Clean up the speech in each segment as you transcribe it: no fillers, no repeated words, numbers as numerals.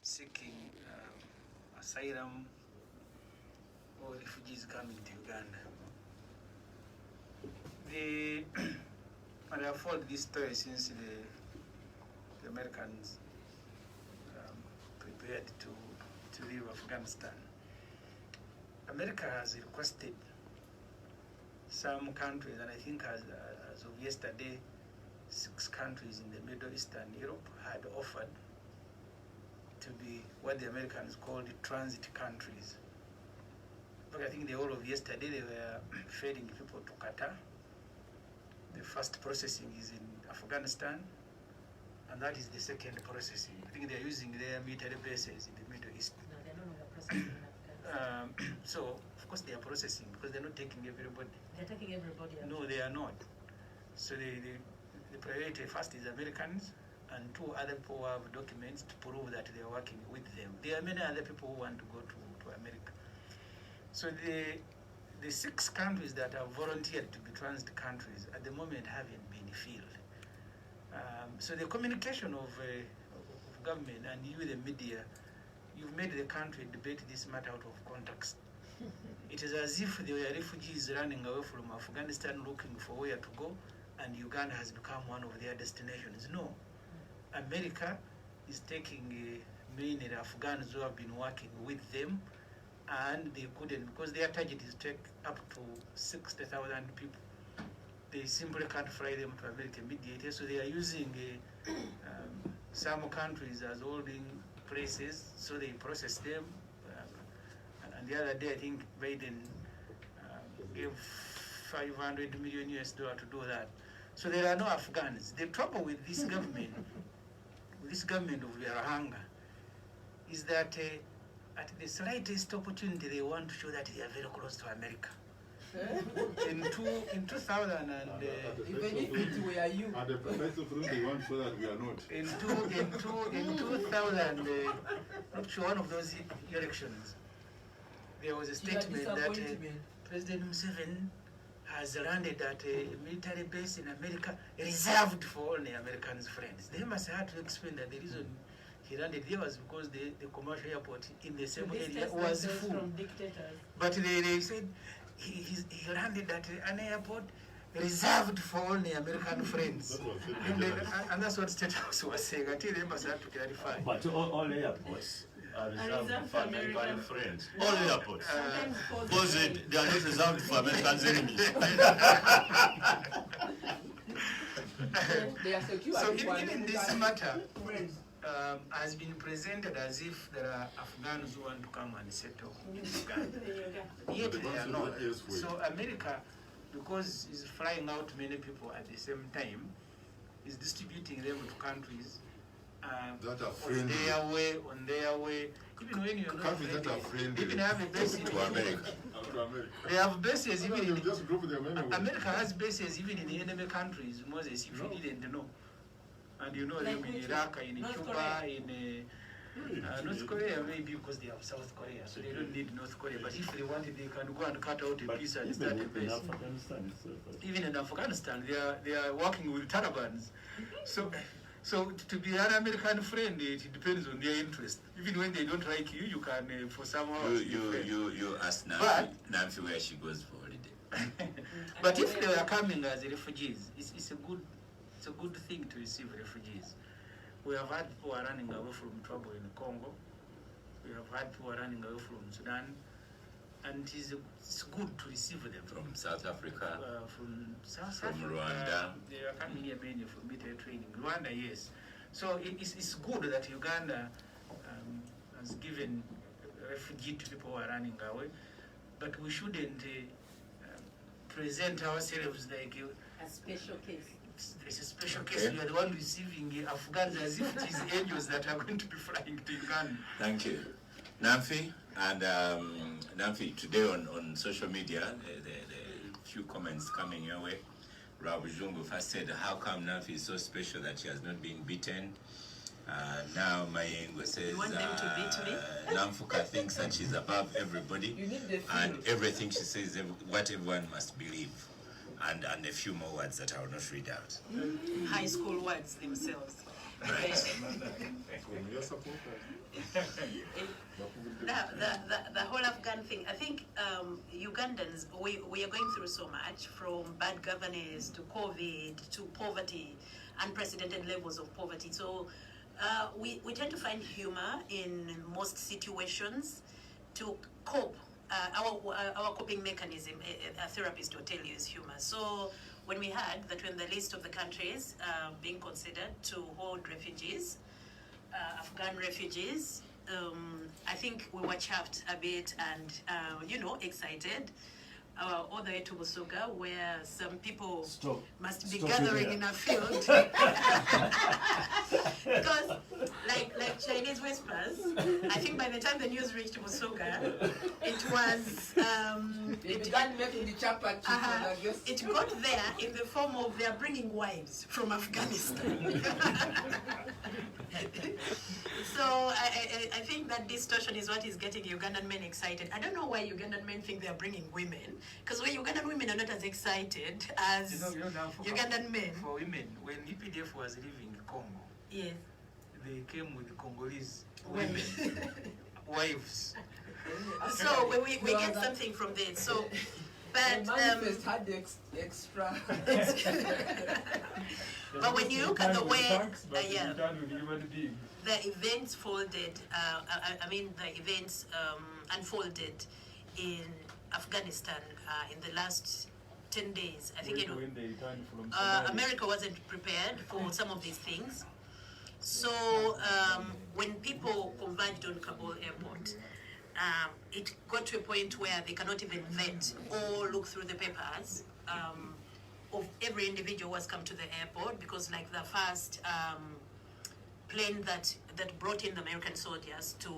seeking asylum or refugees coming to Uganda. And I've followed this story since the Americans prepared to leave Afghanistan. America has requested some countries, and I think as of yesterday, 6 countries in the Middle East and Europe had offered to be what the Americans called transit countries. But I think the whole of yesterday they were ferrying people to Qatar. The first processing is in Afghanistan, and that is the second processing. I think they are using their military bases in the Middle East. No, they're no longer processing in Afghanistan. So, of course, they are processing because they're not taking everybody. They're taking everybody out. No, they are not. So the priority first is Americans, and 2 other people who have documents to prove that they are working with them. There are many other people who want to go to America. So the 6 countries that have volunteered to be transit countries at the moment haven't been filled. So the communication of government and you, the media, you've made the country debate this matter out of context. It is as if there were refugees running away from Afghanistan looking for where to go, and Uganda has become one of their destinations. No. America is taking mainly Afghans who have been working with them, and they couldn't, because their target is to take up to 60,000 people. They simply can't fly them to America immediately, so they are using some countries as holding places, so they process them. And the other day, I think Biden gave $500 million to do that. So there are no Afghans. The trouble with this government, of Yarahanga, is that at the slightest opportunity, they want to show that they are very close to America. In 2000 and even if it were you, at the precise opportunity, they want to show that we are not. In 2000, not sure one of those elections, there was a statement that President Museveni has landed at a military base in America reserved for only Americans' friends. They must have to explain that the reason he landed there was because the commercial airport in the same area was full. From dictators. But they said he landed at an airport reserved for only American friends. And that's what State House was saying. Until they must have to clarify. But all airports are reserved for American friends. All airports. Because they are not reserved for Americans' enemies. They are secure. So even this matter has been presented as if there are Afghans who want to come and settle in Uganda. Yet they are not. So America, because it's flying out many people at the same time, is distributing them to countries that are on their way. Even when you're not countries that are friendly, even have a base to America. They have bases even in just group them anyway. America has bases even in the enemy countries, Moses, if you didn't know. And you know them in Iraq, in Cuba, in North Korea, maybe because they have South Korea, so they don't need North Korea. But if they wanted, they can go and cut out a piece and start a base. Even in Afghanistan, they are working with Talibans. So to be an American friend, it depends on their interest. Even when they don't like you, you can for somehow. You ask Nancy where she goes for holiday. But if they are coming as refugees, it's a good thing to receive refugees. We have had people running away from trouble in Congo. We have had people running away from Sudan. And it's good to receive them. From South Africa. From Rwanda. They are coming here mainly for military training. Rwanda, yes. So it's good that Uganda has given refugee to people who are running away. But we shouldn't present ourselves like a special case. It's a special case. We are the one receiving Afghans as if it is angels that are going to be flying to Uganda. Thank you. Namfi, and Namfi, today on social media, the few comments coming your way. Rabu Jungu first said, how come Namfi is so special that she has not been beaten? Now Mayengo says, you want them to beat me? Namfuka thinks that she's above everybody, and everything she says, what everyone must believe. And a few more words that I will not read out. High school words themselves. Right. From your supporters. The whole Afghan thing, I think Ugandans, we are going through so much, from bad governance to COVID to poverty, unprecedented levels of poverty. So we tend to find humor in most situations to cope. Our coping mechanism, a therapist will tell you, is humor. So when we heard that we're on the list of the countries being considered to hold refugees, Afghan refugees, I think we were chuffed a bit and, excited. All the way to Busoga, where some people must be gathering in a field. Because, like Chinese whispers, I think by the time the news reached Busoga, it was... They began making the chapati. It got there in the form of they're bringing wives from Afghanistan. So I think that distortion is what is getting Ugandan men excited. I don't know why Ugandan men think they are bringing women, because Ugandan women are not as excited as Ugandan men. For women, when EPDF was leaving Congo, yes, they came with Congolese women, wives. So we get something from there. So, but the manifest had the extra. But when you look at the way, the events folded, the events unfolded in Afghanistan in the last 10 days. I think America wasn't prepared for some of these things. So when people converged on Kabul airport, it got to a point where they cannot even vet or look through the papers of every individual who has come to the airport, because like the first plane that brought in the American soldiers to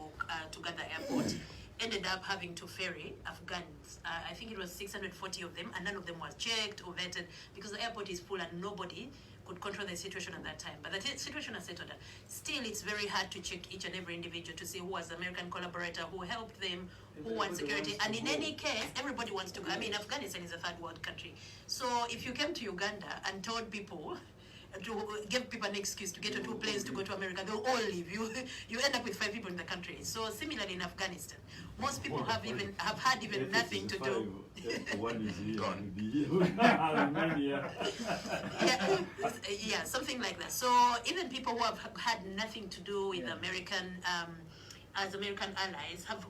Uganda airport ended up having to ferry Afghans. I think it was 640 of them, and none of them was checked or vetted because the airport is full and nobody could control the situation at that time. But the situation has settled down. Still, it's very hard to check each and every individual to see who was the American collaborator, who helped them, who wants security. And in any case, everybody wants to go. I mean, Afghanistan is a third world country. So if you came to Uganda and told people, to give people an excuse to get on 2 planes to go to America, they'll all leave. You end up with 5 people in the country. So similarly in Afghanistan, most people have had even nothing to do. One is here. Gone. Yeah, something like that. So even people who have had nothing to do with American as American allies have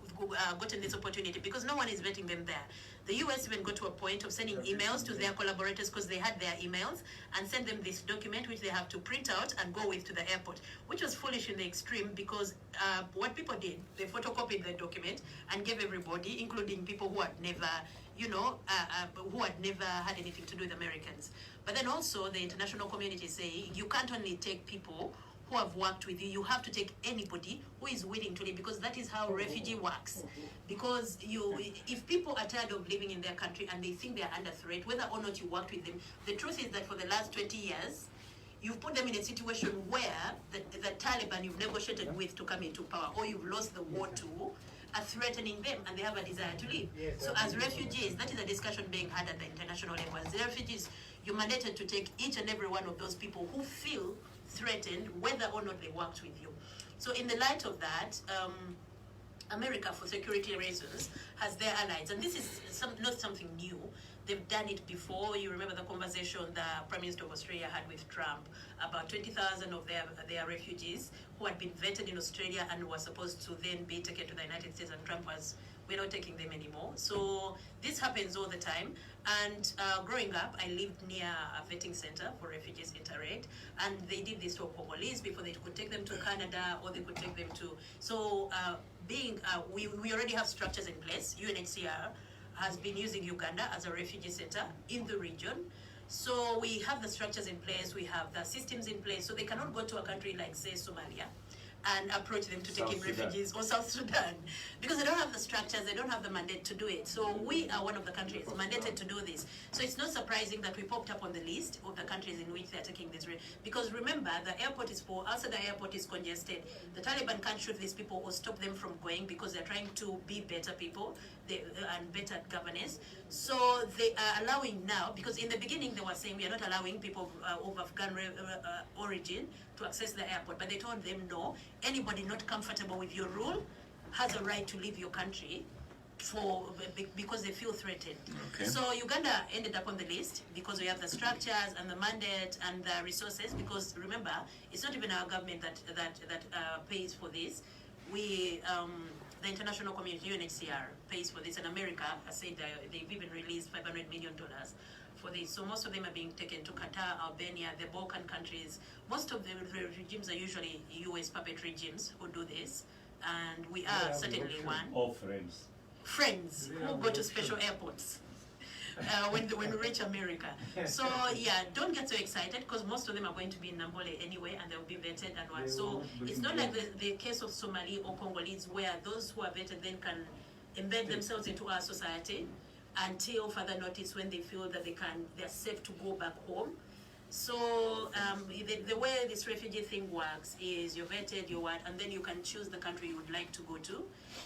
gotten this opportunity because no one is vetting them there. The US even got to a point of sending emails to their collaborators because they had their emails and send them this document which they have to print out and go with to the airport, which was foolish in the extreme because what people did, they photocopied the document and gave everybody, including people who had never, who had never had anything to do with Americans. But then also the international community saying you can't only take people who have worked with you, you have to take anybody who is willing to live, because that is how refugee works. Because if people are tired of living in their country and they think they are under threat, whether or not you worked with them, the truth is that for the last 20 years, you've put them in a situation where the Taliban you've negotiated with to come into power, or you've lost the war to, are threatening them and they have a desire to leave. So as refugees, that is a discussion being had at the international level. As refugees, you're mandated to take each and every one of those people who feel threatened, whether or not they worked with you. So in the light of that, America, for security reasons, has their allies. And this is not something new. They've done it before. You remember the conversation the Prime Minister of Australia had with Trump about 20,000 of their refugees who had been vetted in Australia and were supposed to then be taken to the United States, and Trump was, we're not taking them anymore. So this happens all the time. And growing up, I lived near a vetting center for refugees, Interreg, and they did this for Congolese before they could take them to Canada or they could take them to. So we already have structures in place. UNHCR has been using Uganda as a refugee center in the region. So we have the structures in place, we have the systems in place, so they cannot go to a country like, say, Somalia and approach them to take in refugees, or South Sudan, because they don't have the structures, they don't have the mandate to do it. So we are one of the countries mandated to do this. So it's not surprising that we popped up on the list of the countries in which they're taking this, because remember, the airport is full, outside the airport is congested. The Taliban can't shoot these people or stop them from going because they're trying to be better people and better governance. So they are allowing now, because in the beginning they were saying we are not allowing people of Afghan origin to access the airport. But they told them, no, anybody not comfortable with your rule has a right to leave your country because they feel threatened. Okay. So Uganda ended up on the list because we have the structures and the mandate and the resources. Because remember, it's not even our government that pays for this. We, the international community, UNHCR, pays for this, and America has said they've even released $500 million for this. So most of them are being taken to Qatar, Albania, the Balkan countries. Most of the regimes are usually US puppet regimes who do this, and we are certainly one. All friends. Friends who go to special airports when we reach America. So yeah, don't get so excited because most of them are going to be in Nambole anyway, and they'll be vetted and what. So it's not like the case of Somali or Congolese where those who are vetted then can embed themselves into our society until further notice when they feel that they're safe to go back home. So the way this refugee thing works is you're vetted, and then you can choose the country you would like to go to.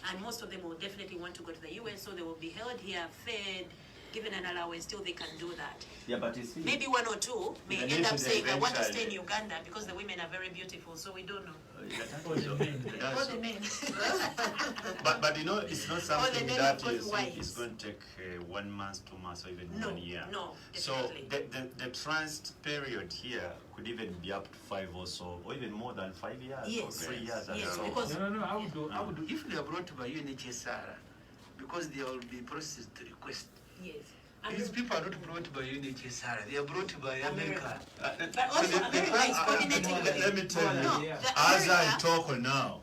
And most of them will definitely want to go to the US, so they will be held here, fed, given an allowance till they can do that. Yeah, but you see, maybe one or two may The end up nation saying, I want to stay in eventually- Uganda because the women are very beautiful, so we don't know. so, Or the men. But you know, it's not something men that have got is wives. going to take 1 month, 2 months, or even No, 1 year. no, So definitely. the transit period here could even be up to 5 or so, or even more than 5 years, Yes. or 3 years. and Yes, so on. because No, I would do, if they are brought by UNHCR, because there will be process to request. yes. These people are not brought by UNHCR, they are brought by America. But also America is coordinating with Let me tell you, No, as I America- talk now,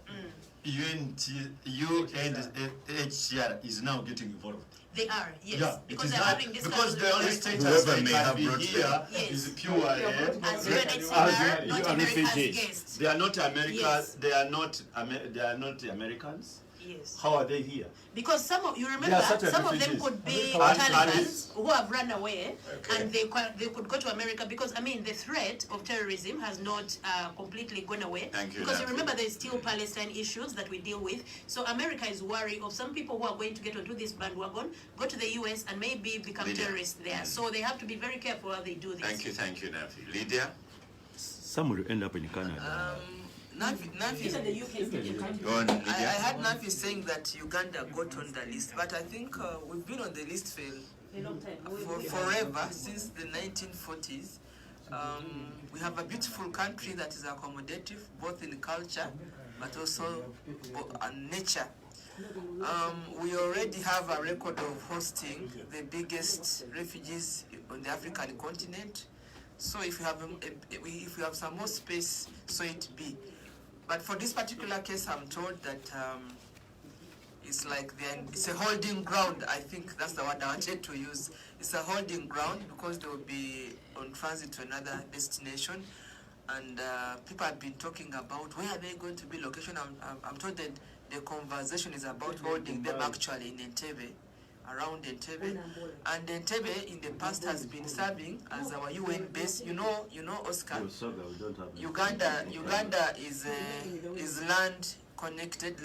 UNHCR is now getting involved. They are, yes. Yeah, because it is they're not, having because discussions the with only America. status Whoever they may can have be brought here them. Yes. is pure. As UNHCR, As not you are America's refugees. guests. They are not Americans. Yes. They are not Americans. Yes. How are they here? Because you remember, There are certain some of them refugees. could be And- Talibans who have run away, Okay. and they could go to America because, I mean, the threat of terrorism has not completely gone away. Thank you, Because you Nafi. remember there's still Palestine issues that we deal with. So America is worried of some people who are going to get onto this bandwagon, go to the US and maybe become Lydia. terrorists there. So they have to be very careful how they do this. Thank you, Nafi. Lydia? some will end up in Canada. Nafi, Even the UK is getting Go on, I Lydia. had Nafi saying that Uganda got on the list, but I think we've been on the list for a long time. forever, since the 1940s. We have a beautiful country that is accommodative, both in culture, but also nature. We already have a record of hosting the biggest refugees on the African continent. So if we have some more space, so it be. But for this particular case, I'm told that it's like it's a holding ground. I think that's the word I wanted to use. It's a holding ground because they will be on transit to another destination, and people have been talking about where are they going to be location. I'm told that the conversation is about holding them actually in Entebbe, around Entebbe, and Entebbe in the past has been serving as our UN base. You know, Oscar. Uganda is land connected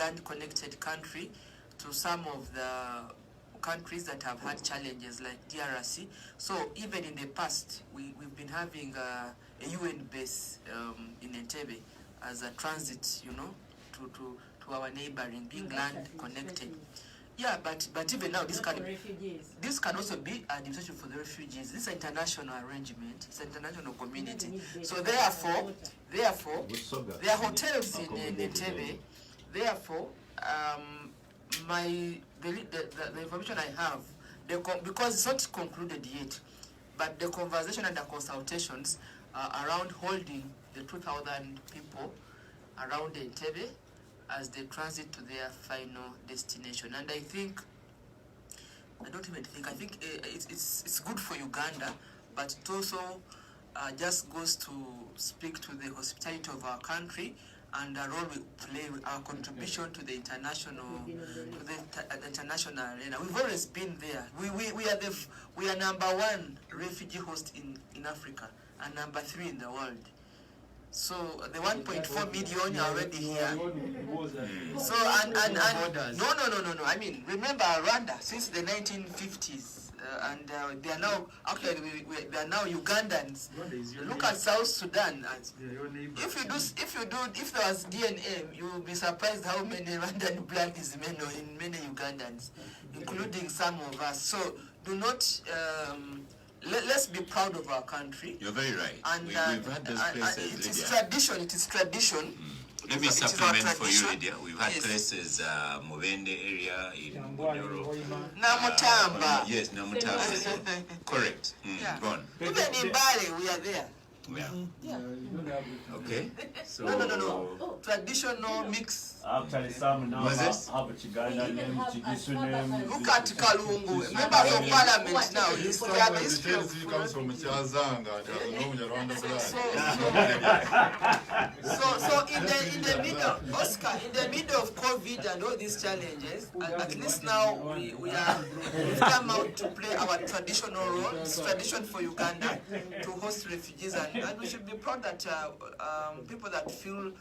country to some of the countries that have had challenges like DRC. So even in the past, we've been having a UN base in Entebbe as a transit, to our neighboring, being land connected. Yeah, but even now this can also be administration for the refugees. This is an international arrangement. It's an international community. So therefore, there are hotels in Entebbe. Therefore, the information I have, because it's not concluded yet, but the conversation and the consultations around holding the 2,000 people around Entebbe as they transit to their final destination. And I think it's good for Uganda, but it also just goes to speak to the hospitality of our country and the role we play, our contribution to the international arena. We've always been there. We are number 1 refugee host in Africa and number 3 in the world. So the 1.4 million are already here. So and no. I mean, remember Rwanda since the 1950s. they are now actually they are now Ugandans. Uganda is your Look neighbor. at South Sudan. They're your neighbor. If there was DNA, you will be surprised how many Rwandan blood is in many Ugandans, including some of us. So do not. Let's be proud of our country. You're very right. And we've had those places, it is Lydia. tradition. It is tradition. Let me It is our supplement for you, tradition. Lydia. We've had Yes. places, Mubende area in Bunyoro. Namutamba. Yes, Namutamba. Correct. Yeah. Go on. Even in Bali, we are there. Yeah. Okay. So. No. Traditional mix. Actually, some now Moses? have a Chiganda name, Chigisu name. Look at Kalungu. Members of parliament now. They are the history of Chelsea comes from Chazanga, So in the middle, Oscar, in the middle of COVID and all these challenges, at least now we've come out to play our traditional role. It's tradition for Uganda to host refugees, and we should be proud that people that feel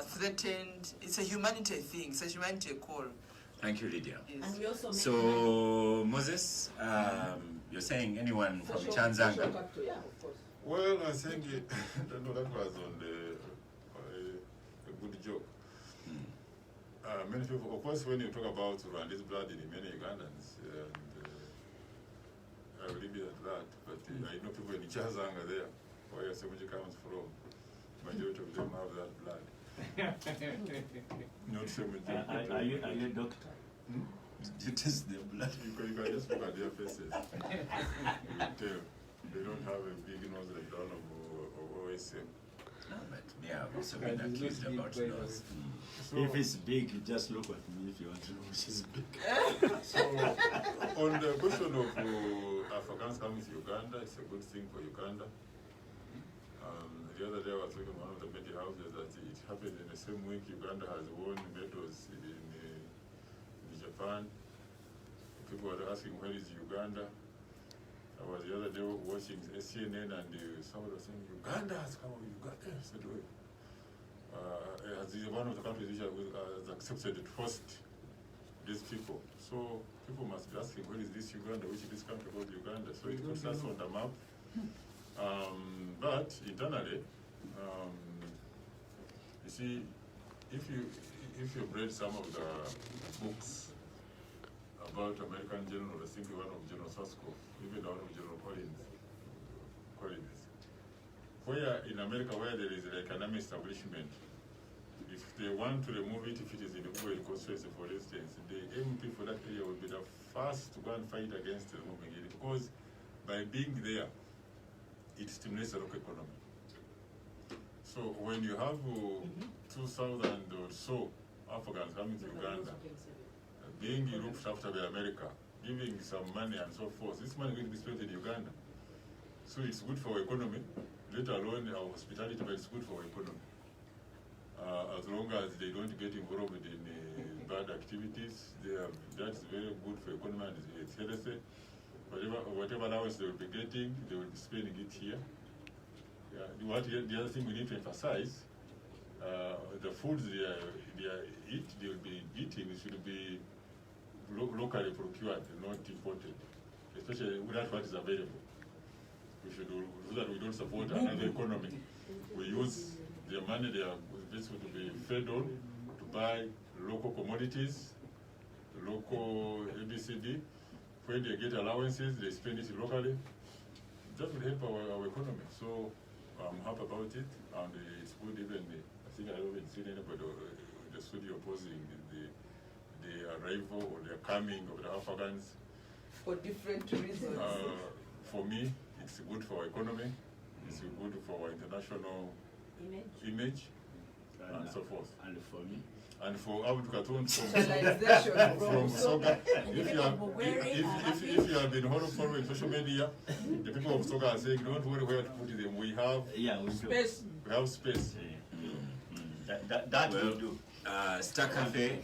threatened, it's a humanity thing, it's a humanity call. Thank you, Lydia. Yes. And we also So, Moses, you're saying anyone from Chanzanga? Yeah, of course. Well, I think that was on a good joke. Many people, of course, when you talk about Rwandese blood in many Ugandans, I will leave it at that. But I know people in Chazanga there, where Semuji comes from. Majority of them have that blood. Not Semuji. Are you a doctor? You test their blood. You can just look at their faces. You can tell. They don't have a big nose like that of OSM. No, but yeah, I've also been accused about nose. So, If it's big, you just look at me if you want to know which is big. so on the question of Afghans coming to Uganda, it's a good thing for Uganda. The other day I was talking to one of the media houses that it happened in the same week Uganda has won medals in Japan. People were asking where is Uganda. I was the other day watching CNN and somebody was saying Uganda has come. Uganda I said, well, as one of the countries which has accepted to host these people. So people must be asking where is this Uganda, which is this country called Uganda. So it puts us on the map. But internally, you see, if you've read some of the books about American General, I think one of General Sasko, even one of General Collins, where in America where there is like an army establishment, if they want to remove it, if it is in the oil constituency, for instance, the MP for that area will be the first to go and fight against removing it, because by being there, it stimulates the local economy. So when you have 2,000 or so Afghans coming to Uganda, being looked after by America, giving some money and so forth, this money is going to be spent in Uganda. So it's good for our economy, let alone our hospitality, but it's good for our economy. As long as they don't get involved in bad activities, that's very good for economy and it's healthy. Whatever allowance they will be getting, they will be spending it here. The other thing we need to emphasize, the foods they will be eating should be locally procured, not imported, especially without what is available. We should do so that we don't support another economy. We use the money they are basically to be fed on to buy local commodities, local ABCD. When they get allowances, they spend it locally. That will help our economy. So I'm happy about it, and it's good. Even I think I haven't seen anybody in the studio opposing the arrival or the coming of the Afghans. For different reasons. For me, it's good for our economy. It's good for our international image and so forth. And for me, and for Abdul Katun Socialization from Soga. If you have been following social media, the people of Soga are saying, don't worry where to put them. We have space. We have space. That will do. Star Cafe